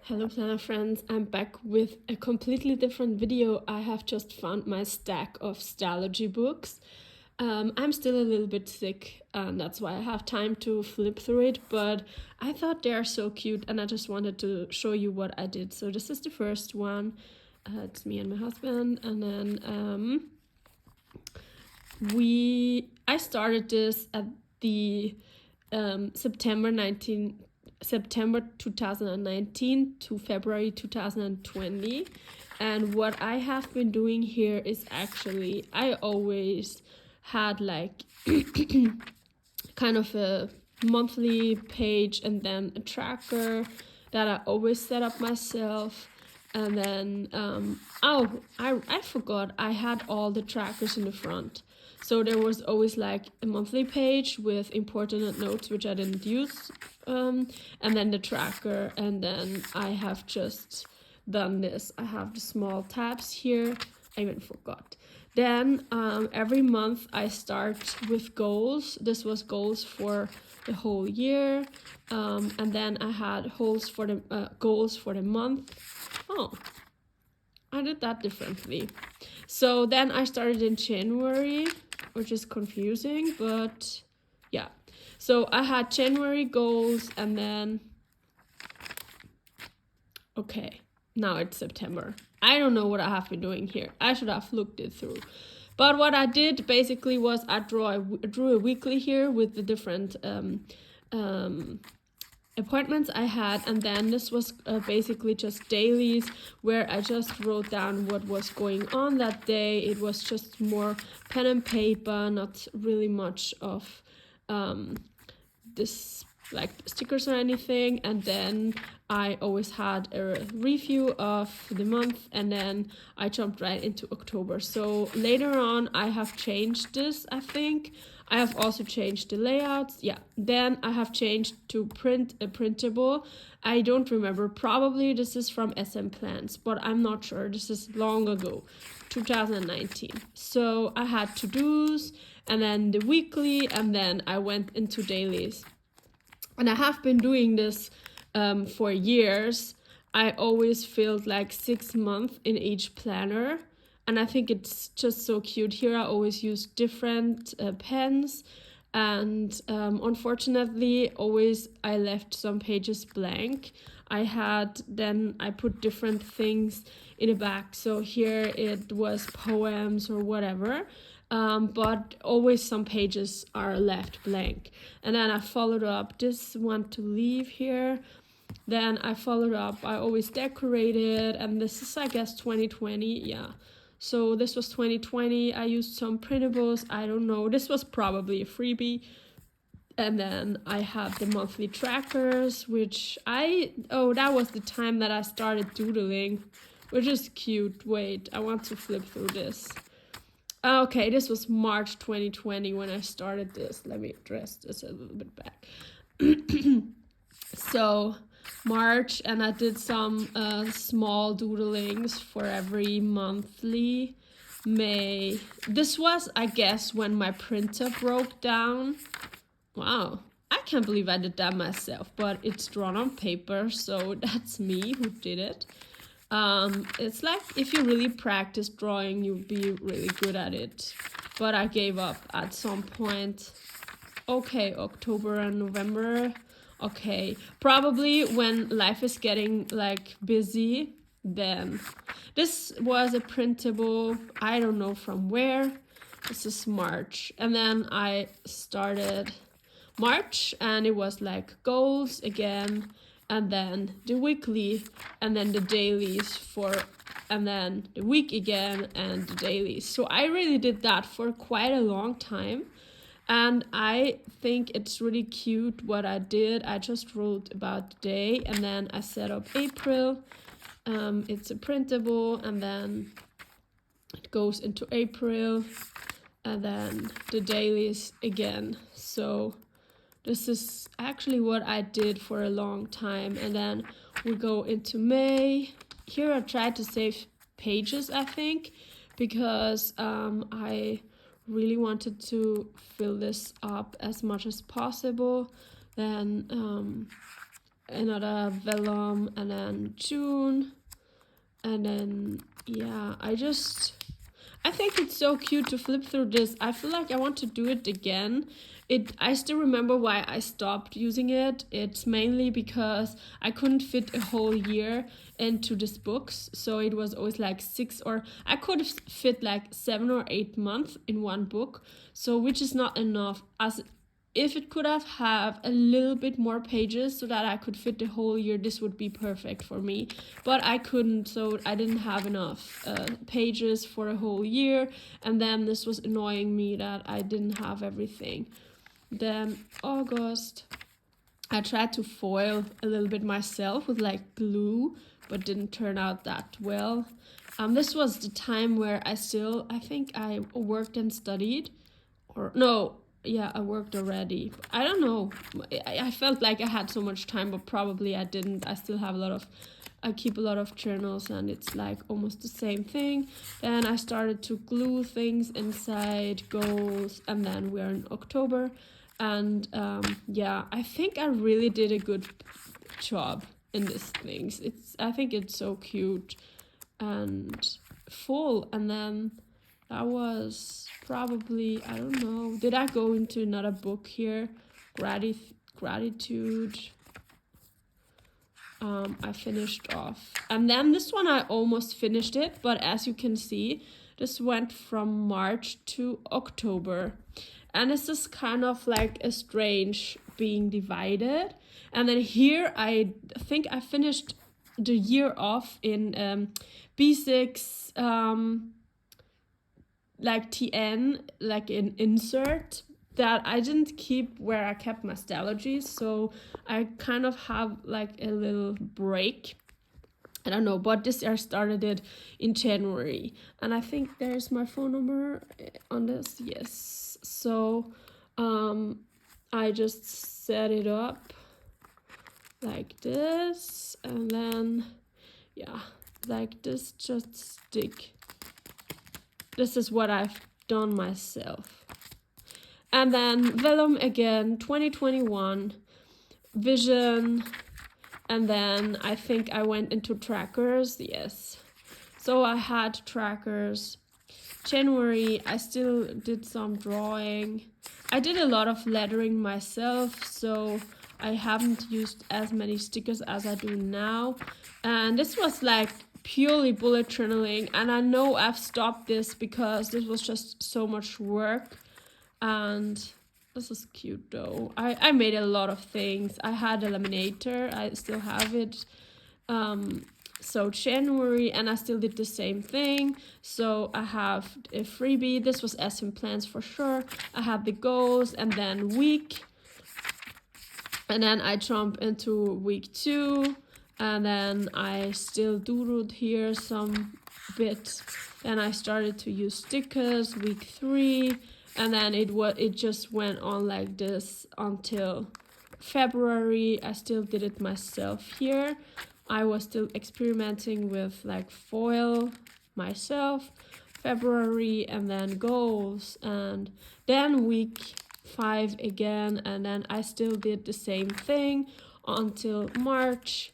Hello friends, I'm back with a completely different video. I have just found my stack of Stalogy books. I'm still a little bit sick and that's why I have time to flip through it, but I thought they are so cute and I just wanted to show you what I did. So this is the first one. It's me and my husband, and then I started this at the September 2019 to February 2020. And what I have been doing here is actually, I always had like kind of a monthly page and then a tracker that I always set up myself. And then, I forgot I had all the trackers in the front. So there was always like a monthly page with important notes, which I didn't use. And then the tracker, and then I have just done this. I have the small tabs here. I even forgot. Then every month I start with goals. This was goals for the whole year. And then I had goals for the month. Oh, I did that differently. So then I started in January, which is confusing, but yeah. So I had January goals, and then, okay, now it's September. I don't know what I have been doing here. I should have looked it through. But what I did basically was I drew a weekly here with the different appointments I had, and then this was basically just dailies where I just wrote down what was going on that day. It was just more pen and paper, not really much of this like stickers or anything. And then I always had a review of the month, and then I jumped right into October. So later on I have changed this. I think I have also changed the layouts. Yeah, then I have changed to printable. I don't remember, probably this is from SM Plans, but I'm not sure. This is long ago, 2019. So I had to-dos, and then the weekly, and then I went into dailies. And I have been doing this for years. I always filled like 6 months in each planner. And I think it's just so cute. Here I always use different pens. And unfortunately, always I left some pages blank. I put different things in the back. So here it was poems or whatever. But always some pages are left blank. And then I followed up this one to leave here. Then I followed up, I always decorated, and this is, I guess, 2020, yeah. So this was 2020, I used some printables, I don't know, this was probably a freebie. And then I have the monthly trackers, which that was the time that I started doodling, which is cute. Wait, I want to flip through this. Okay, this was March 2020 when I started this. Let me address this a little bit back. So March, and I did some small doodlings for every monthly. May, this was, I guess, when my printer broke down. Wow, I can't believe I did that myself, but it's drawn on paper, so that's me who did it. It's like if you really practice drawing, you'll be really good at it. But I gave up at some point. Okay, October and November. Okay, probably when life is getting like busy, then this was a printable, I don't know from where. This is March, and then I started March, and it was like goals again, and then the weekly, and then the dailies and then the week again, and the dailies. So I really did that for quite a long time. And I think it's really cute what I did. I just wrote about the day, and then I set up April. It's a printable, and then it goes into April, and then the dailies again. So this is actually what I did for a long time. And then we go into May. Here I tried to save pages, I think, because I really wanted to fill this up as much as possible. Then another vellum, and then June, and then yeah, I think it's so cute to flip through this. I feel like I want to do it again. I still remember why I stopped using it. It's mainly because I couldn't fit a whole year into these books. So it was always like I could have fit like 7 or 8 months in one book. So which is not enough. As if it could have a little bit more pages so that I could fit the whole year, this would be perfect for me. But I couldn't, so I didn't have enough pages for a whole year. And then this was annoying me that I didn't have everything. Then August, I tried to foil a little bit myself with like glue, but didn't turn out that well. This was the time where I think I worked and studied, or no, yeah, I worked already. I don't know. I felt like I had so much time, but probably I didn't. I keep a lot of journals, and it's like almost the same thing. Then I started to glue things inside goals, and then we're in October. And yeah, I think I really did a good job in these things. I think it's so cute and full. And then that was probably, I don't know, did I go into another book here? Gratitude. I finished off. And then this one I almost finished it, but as you can see, this went from March to October. And this is kind of like a strange being divided. And then here I think I finished the year off in B6 like TN, like an insert that I didn't keep where I kept my Stalogy, so I kind of have like a little break. I don't know, but this year I started it in January, and I think there's my phone number on this. Yes, so I just set it up like this, and then yeah, like this, just stick. This is what I've done myself. And then vellum again, 2021, vision, and then I think I went into trackers, yes. So I had trackers. January, I still did some drawing. I did a lot of lettering myself, so I haven't used as many stickers as I do now. And this was like purely bullet journaling, and I know I've stopped this because this was just so much work. And this is cute though. I made a lot of things. I had a laminator, I still have it. So January, and I still did the same thing. So I have a freebie. This was SM plans for sure. I have the goals, and then week, and then I jump into week 2, and then I still doodled here some bit. Then I started to use stickers week 3, and then it just went on like this until February. I still did it myself here. I was still experimenting with like foil myself. February, and then goals, and then week 5 again, and then I still did the same thing until March.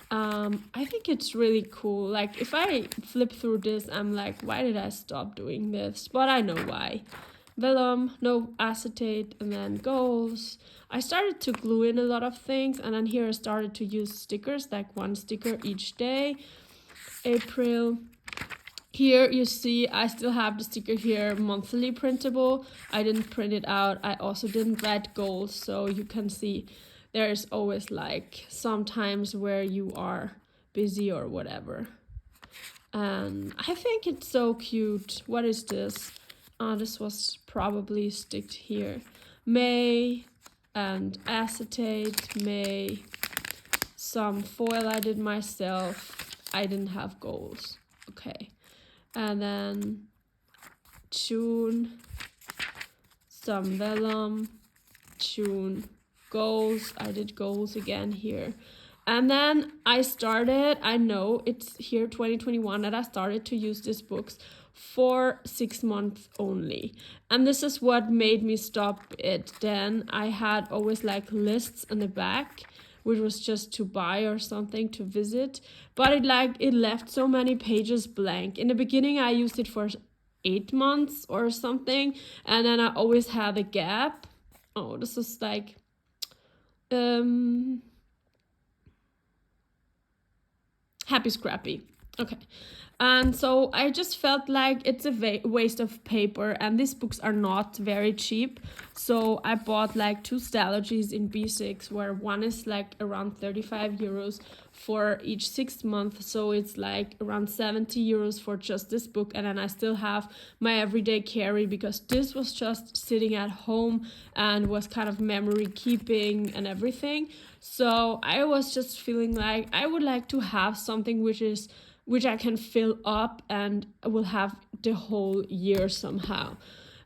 I think it's really cool. Like if I flip through this, I'm like, why did I stop doing this? But I know why. Vellum, no acetate, and then goals. I started to glue in a lot of things, and then here I started to use stickers, like 1 sticker each day. April. Here you see I still have the sticker here, monthly printable. I didn't print it out. I also didn't write goals, so you can see there's always like sometimes where you are busy or whatever. And I think it's so cute. What is this? This was probably sticked here. May and acetate, May. Some foil I did myself. I didn't have goals. Okay. And then June, some vellum, June, goals. I did goals again here. And then I know it's here 2021 that I started to use these books for 6 months only. And this is what made me stop it. Then I had always like lists in the back which was just to buy or something to visit. But it left so many pages blank. In the beginning, I used it for 8 months or something, and then I always had a gap. Oh, this is like Happy Scrappy. Okay. And so I just felt like it's a waste of paper, and these books are not very cheap. So I bought like 2 Stalogies in B6, where one is like around 35 euros for each 6 months. So it's like around 70 euros for just this book. And then I still have my everyday carry, because this was just sitting at home and was kind of memory keeping and everything. So I was just feeling like I would like to have something which I can fill up and will have the whole year somehow.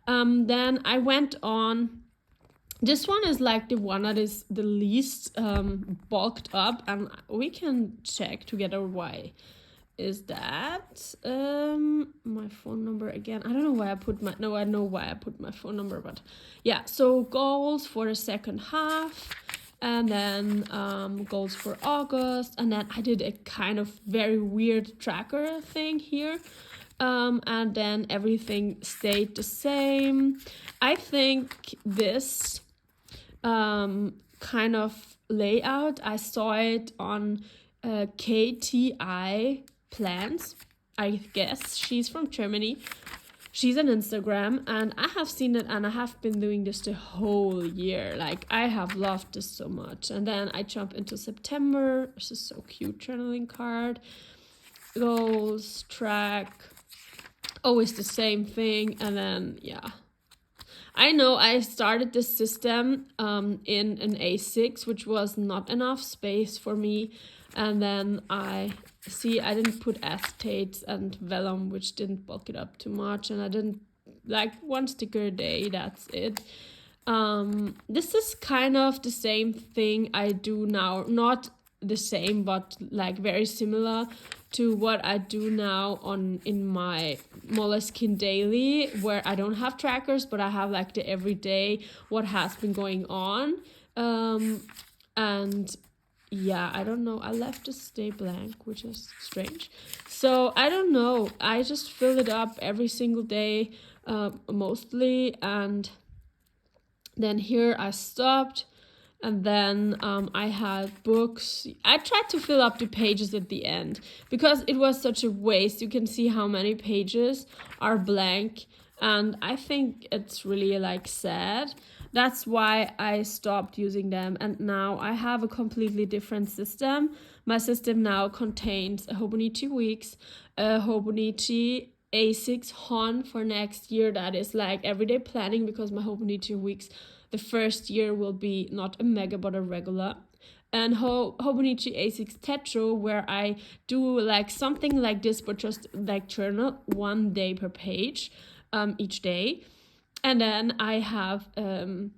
Then I went on. This one is like the one that is the least bulked up, and we can check together why is that. My phone number again. I don't know why I put my, no, I know why I put my phone number, but yeah. So goals for the second half. And then goals for August. And then I did a kind of very weird tracker thing here. And then everything stayed the same. I think this kind of layout, I saw it on KTI Plans. I guess she's from Germany. She's on Instagram, and I have seen it, and I have been doing this the whole year. Like, I have loved this so much. And then I jump into September. This is so cute, journaling card. Goals, track, always the same thing. And then, yeah. I know I started this system in an A6, which was not enough space for me. And then I didn't put acetate and vellum, which didn't bulk it up too much. And I didn't, like, 1 sticker a day, that's it. This is kind of the same thing I do now. Not the same, but like very similar to what I do now in my Moleskine Daily, where I don't have trackers, but I have like the everyday what has been going on. And yeah, I don't know. I left it stay blank, which is strange. So I don't know. I just fill it up every single day, mostly. And then here I stopped. And then I had books. I tried to fill up the pages at the end because it was such a waste. You can see how many pages are blank. And I think it's really like sad. That's why I stopped using them. And now I have a completely different system. My system now contains a Hobonichi Weeks, a Hobonichi A6 Hon for next year. That is like everyday planning, because my Hobonichi Weeks, the first year will be not a mega but a regular. And Hobonichi A6 Tetro, where I do like something like this, but just like journal 1 day per page each day. And then I have the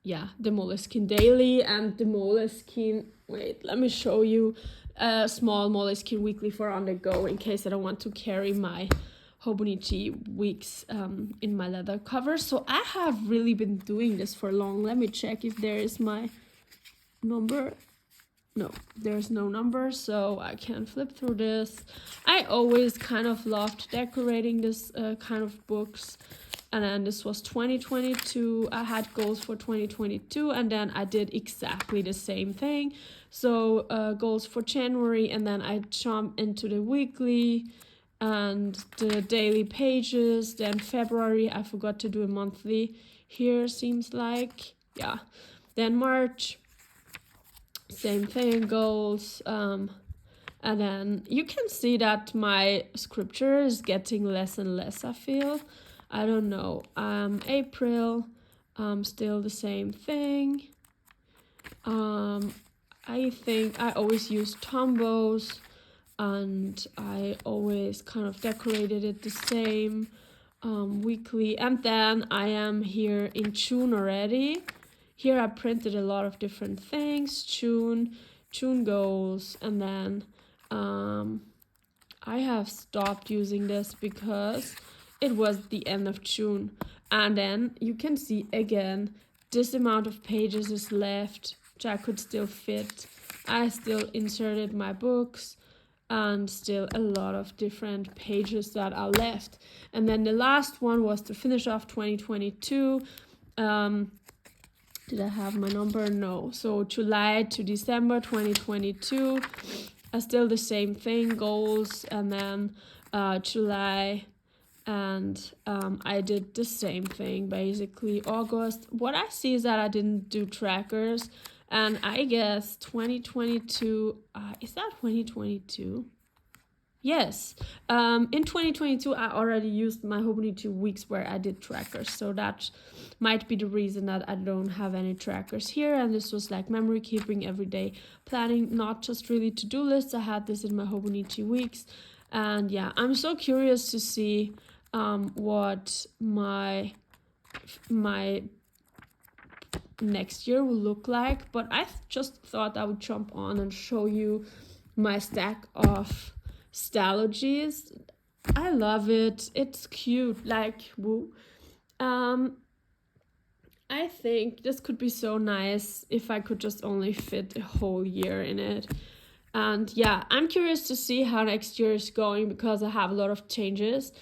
Moleskine Daily and the Moleskine, wait, let me show you a small Moleskine Weekly for on the go, in case I don't want to carry my Hobonichi Weeks in my leather cover. So I have really been doing this for long. Let me check if there is my number. No, there's no number, so I can flip through this. I always kind of loved decorating this kind of books. And then this was 2022. I had goals for 2022, and then I did exactly the same thing. So goals for January, and then I jumped into the weekly and the daily pages. Then February, I forgot to do a monthly here, seems like. Yeah. Then March, same thing, goals. And then you can see that my scripture is getting less and less, I feel. I don't know. April, still the same thing. I think I always use Tombos, and I always kind of decorated it the same weekly. And then I am here in June already. Here I printed a lot of different things. June goals, and then I have stopped using this because it was the end of June. And then you can see again, this amount of pages is left which I could still fit. I still inserted my books and still a lot of different pages that are left. And then the last one was to finish off 2022. Did I have my number? No. So July to December 2022 are still the same thing, goals, and then July, and I did the same thing basically. August, what I see is that I didn't do trackers, and I guess 2022, is that 2022? Yes. In 2022, I already used my Hobony 2 weeks where I did trackers. So that might be the reason that I don't have any trackers here. And this was like memory keeping, everyday planning, not just really to-do lists. I had this in my Hobony 2 weeks. And yeah, I'm so curious to see what my next year will look like. But I just thought I would jump on and show you my stack of Stalogies. I love it. It's cute, like woo. I think this could be so nice if I could just only fit a whole year in it. And yeah, I'm curious to see how next year is going because I have a lot of changes.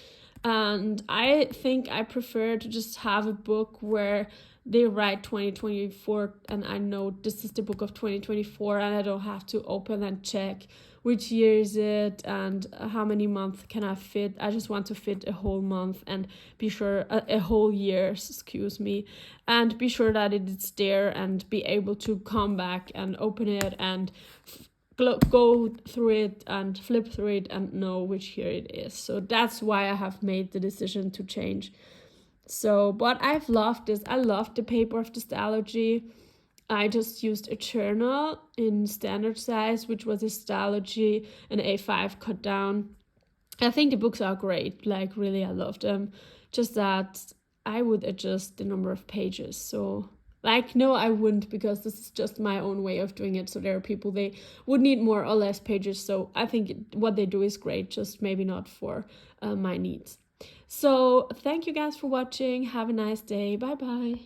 And I think I prefer to just have a book where they write 2024 and I know this is the book of 2024 and I don't have to open and check which year is it and how many months can I fit. I just want to fit a whole month and be sure, a whole year, excuse me, and be sure that it's there and be able to come back and open it and go through it and flip through it and know which year it is. So that's why I have made the decision to change. So, but I've loved this. I loved the paper of the Stalogy. I just used a journal in standard size, which was a Stalogy, an A5 cut down. I think the books are great. Like, really, I love them. Just that I would adjust the number of pages. So, like, no, I wouldn't, because this is just my own way of doing it. So there are people, they would need more or less pages. So I think what they do is great, just maybe not for my needs. So thank you guys for watching. Have a nice day. Bye bye.